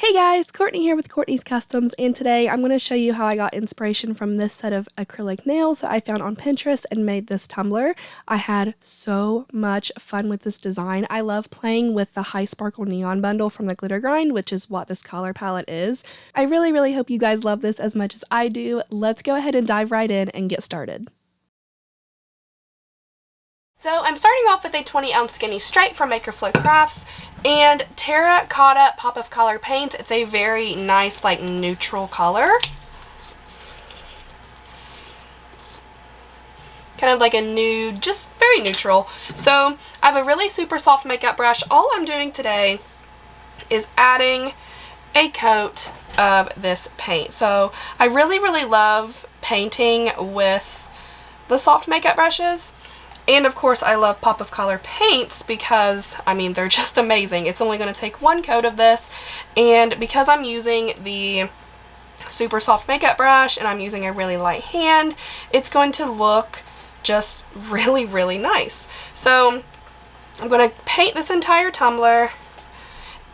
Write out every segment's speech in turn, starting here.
Hey guys, Courtney here with Courtney's Customs, and today I'm going to show you how I got inspiration from this set of acrylic nails that I found on Pinterest and made this tumbler. I had so much fun with this design. I love playing with the high sparkle neon bundle from the glitter grind, which is what this color palette is. I really hope you guys love this as much as I do. Let's go ahead and dive right in and get started. So I'm starting off with a 20-ounce skinny stripe from Makerflow Crafts and Terracotta Pop of Color paint. It's a very nice, like, neutral color. Kind of like a nude, just very neutral. So I have a really super soft makeup brush. All I'm doing today is adding a coat of this paint. So I really love painting with the soft makeup brushes. And of course I love Pop of Color paints because, I mean, they're just amazing. It's only going to take one coat of this, and because I'm using the super soft makeup brush and I'm using a really light hand, it's going to look just really nice. So I'm going to paint this entire tumbler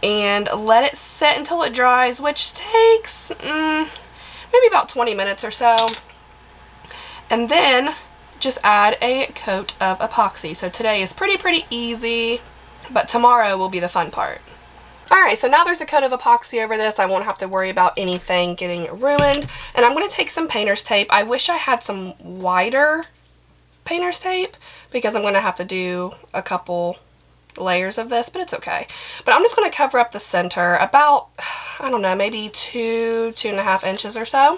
and let it sit until it dries, which takes maybe about 20 minutes or so. And then just add a coat of epoxy. So today is pretty easy, but tomorrow will be the fun part. Alright, so now there's a coat of epoxy over this. I won't have to worry about anything getting ruined. And I'm going to take some painter's tape. I wish I had some wider painter's tape because I'm going to have to do a couple layers of this, but it's okay. But I'm just going to cover up the center about, I don't know, maybe 2.5 inches or so,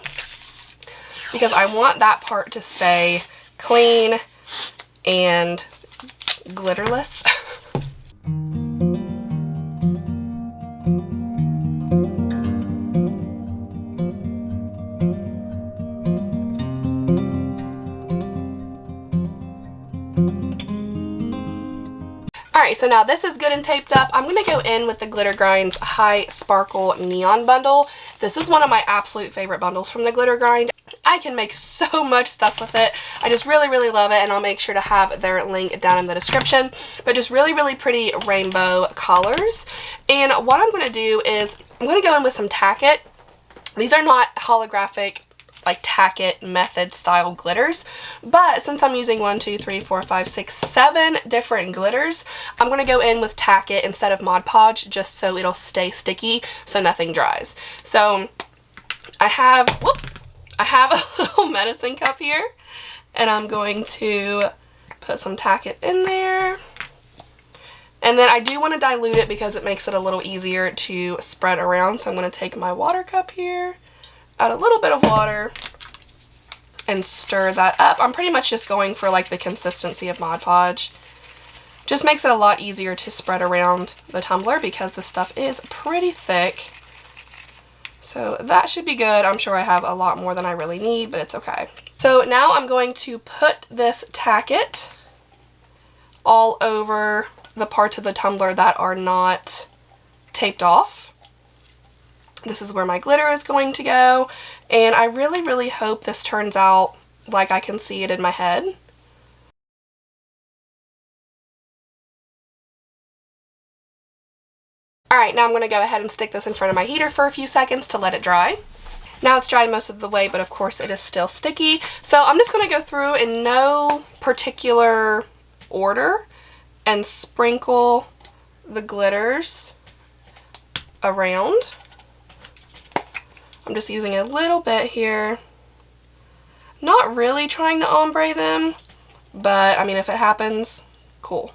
because I want that part to stay clean and glitterless. Alright, so now this is good and taped up. I'm going to go in with the Glitter Grind's High Sparkle Neon Bundle. This is one of my absolute favorite bundles from the Glitter Grind. I can make so much stuff with it. I just really love it, and I'll make sure to have their link down in the description. But just really pretty rainbow colors. And what I'm going to do is I'm going to go in with some Tack-It. These are not holographic, like Tack-It method style glitters, but since I'm using 1, 2, 3, 4, 5, 6, 7 different glitters, I'm going to go in with Tack-It instead of Mod Podge, just so it'll stay sticky so nothing dries. So I have a little medicine cup here, and I'm going to put some Tack-It in there. And then I do want to dilute it because it makes it a little easier to spread around. So I'm going to take my water cup here, add a little bit of water, and stir that up. I'm pretty much just going for like the consistency of Mod Podge. Just makes it a lot easier to spread around the tumbler because the stuff is pretty thick. So that should be good. I'm sure I have a lot more than I really need, but it's okay. So now I'm going to put this Tack-It all over the parts of the tumbler that are not taped off. This is where my glitter is going to go, and I really hope this turns out like I can see it in my head. Alright, now I'm going to go ahead and stick this in front of my heater for a few seconds to let it dry. Now it's dried most of the way, but of course it is still sticky. So I'm just going to go through in no particular order and sprinkle the glitters around. I'm just using a little bit here. Not really trying to ombre them, but I mean, if it happens, cool.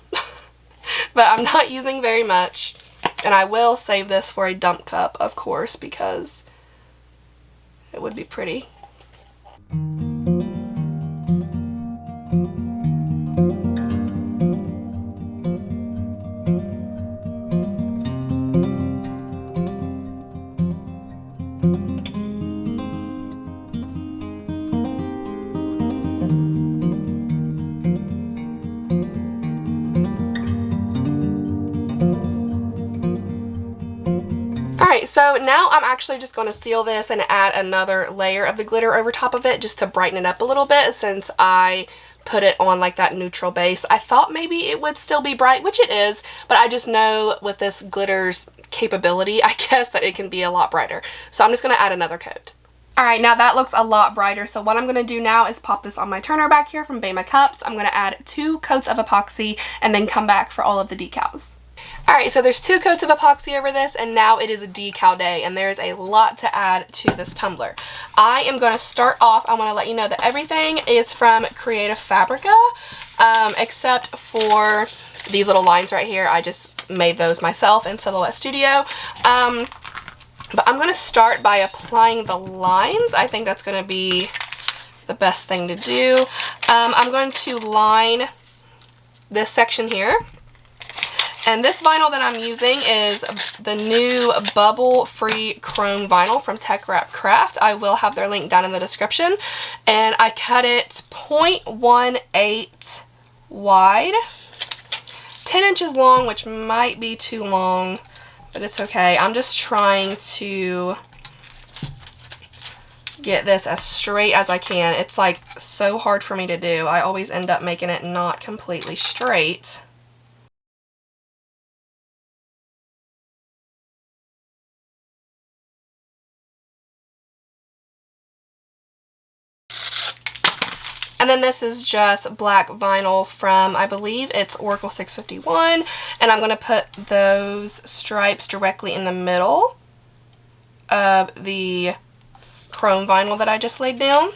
But I'm not using very much. And I will save this for a dump cup, of course, because it would be pretty. Alright, so now I'm actually just going to seal this and add another layer of the glitter over top of it just to brighten it up a little bit, since I put it on like that neutral base. I thought maybe it would still be bright, which it is, but I just know with this glitter's capability, I guess, that it can be a lot brighter. So I'm just going to add another coat. Alright, now that looks a lot brighter, so what I'm going to do now is pop this on my turner back here from Bama Cups. I'm going to add 2 coats of epoxy and then come back for all of the decals. Alright, so there's 2 coats of epoxy over this, and now it is a decal day, and there's a lot to add to this tumbler. I am going to start off, I want to let you know that everything is from Creative Fabrica, except for these little lines right here. I just made those myself in Silhouette Studio. But I'm going to start by applying the lines. I think that's going to be the best thing to do. I'm going to line this section here. And this vinyl that I'm using is the new bubble-free chrome vinyl from Tech Wrap Craft. I will have their link down in the description. And I cut it 0.18 wide, 10 inches long, which might be too long, but it's okay. I'm just trying to get this as straight as I can. It's like so hard for me to do. I always end up making it not completely straight. And then this is just black vinyl from, I believe it's Oracle 651. And I'm going to put those stripes directly in the middle of the chrome vinyl that I just laid down.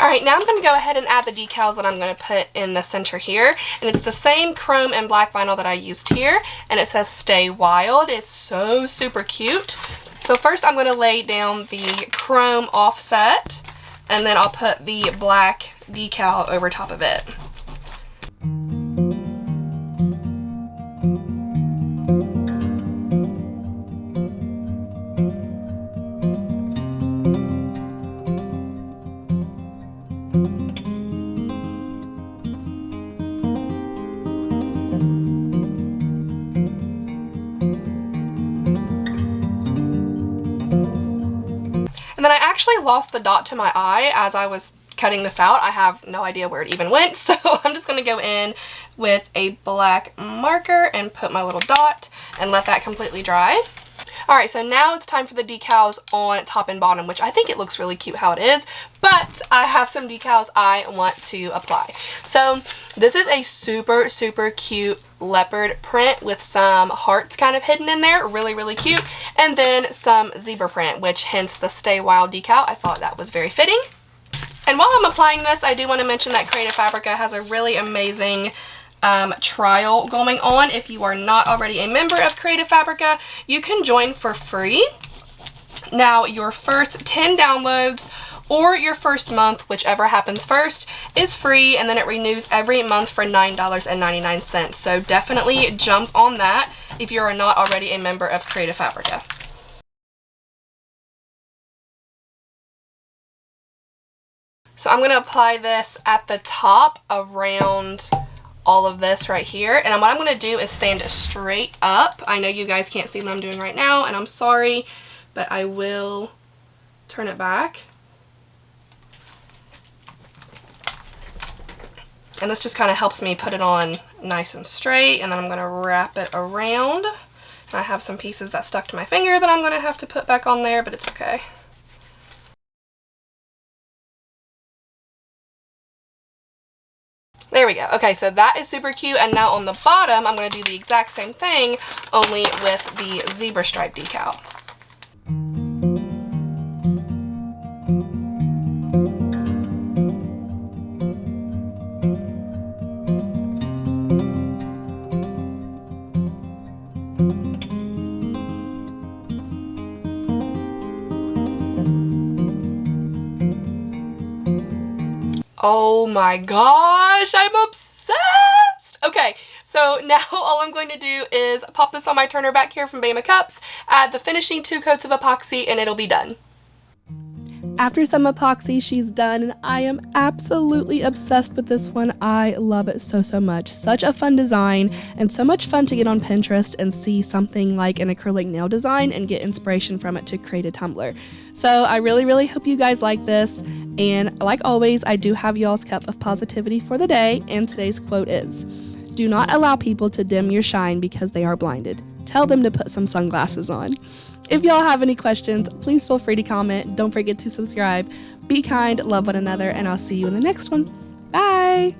Alright, now I'm going to go ahead and add the decals that I'm going to put in the center here. And it's the same chrome and black vinyl that I used here. And it says Stay Wild. It's so super cute. So first I'm going to lay down the chrome offset. And then I'll put the black decal over top of it. And then I actually lost the dot to my eye as I was cutting this out. I have no idea where it even went, so I'm just going to go in with a black marker and put my little dot and let that completely dry. Alright, so now it's time for the decals on top and bottom, which I think it looks really cute how it is, but I have some decals I want to apply. So this is a super, super cute leopard print with some hearts kind of hidden in there. Really, really cute. And then some zebra print, which hence the Stay Wild decal. I thought that was very fitting. And while I'm applying this, I do want to mention that Creative Fabrica has a really amazing trial going on. If you are not already a member of Creative Fabrica, you can join for free. Now, your first 10 downloads or your first month, whichever happens first, is free, and then it renews every month for $9.99. So definitely jump on that if you are not already a member of Creative Fabrica. So I'm going to apply this at the top around all of this right here, and what I'm going to do is stand straight up. I know you guys can't see what I'm doing right now, and I'm sorry, but I will turn it back. And this just kind of helps me put it on nice and straight, and then I'm going to wrap it around. And I have some pieces that stuck to my finger that I'm going to have to put back on there, but it's okay. There we go. Okay, so that is super cute, and now on the bottom, I'm going to do the exact same thing, only with the zebra stripe decal. Oh my gosh, I'm obsessed! Okay, so now all I'm going to do is pop this on my turner back here from Bama Cups, add the finishing 2 coats of epoxy, and it'll be done. After some epoxy, she's done, and I am absolutely obsessed with this one. I love it so, so much. Such a fun design, and so much fun to get on Pinterest and see something like an acrylic nail design and get inspiration from it to create a tumbler. So I really, really hope you guys like this, and like always, I do have y'all's cup of positivity for the day, and today's quote is, "Do not allow people to dim your shine because they are blinded. Tell them to put some sunglasses on." If y'all have any questions, please feel free to comment. Don't forget to subscribe. Be kind, love one another, and I'll see you in the next one. Bye!